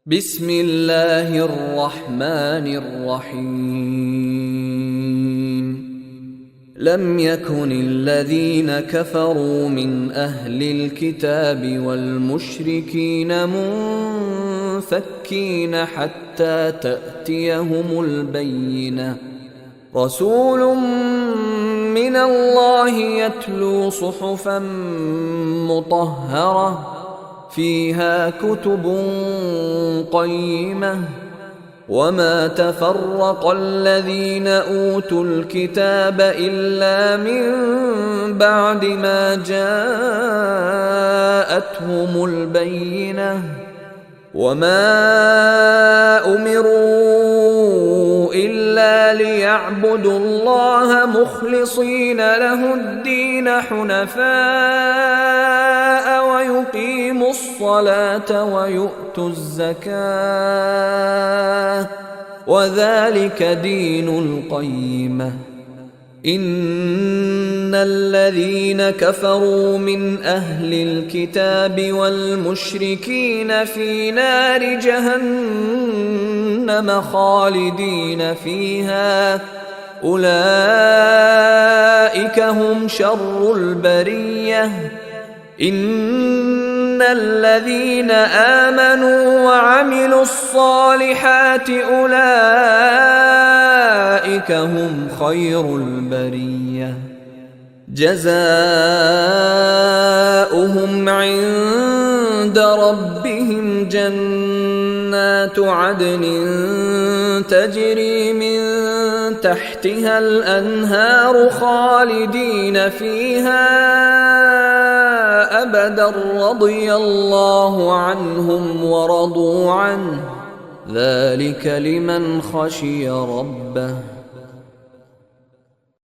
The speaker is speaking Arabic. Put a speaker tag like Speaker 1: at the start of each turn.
Speaker 1: بسم الله الرحمن الرحيم لم يكن الذين كفروا من أهل الكتاب والمشركين منفكين حتى تأتيهم البينة رسول من الله يتلو صحفا مطهرة فيها كتب قيمة وما تفرق الذين أوتوا الكتاب إلا من بعد ما جاءتهم البينة وما أمروا إلا ليعبدوا الله مخلصين له الدين حنفاء ويقيموا الصلاة ويؤتوا الزكاة وذلك دين القيمة إن الذين كفروا من أهل الكتاب والمشركين في نار جهنم خالدين فيها أولئك هم شر البرية إن الذين آمنوا وعملوا الصالحات أولئك هم خير البرية جزاؤهم عند ربهم جنات عدن تجري من تحتها الأنهار خالدين فيها أبدا رضي الله عنهم ورضوا عنه ذلك لمن خشي ربه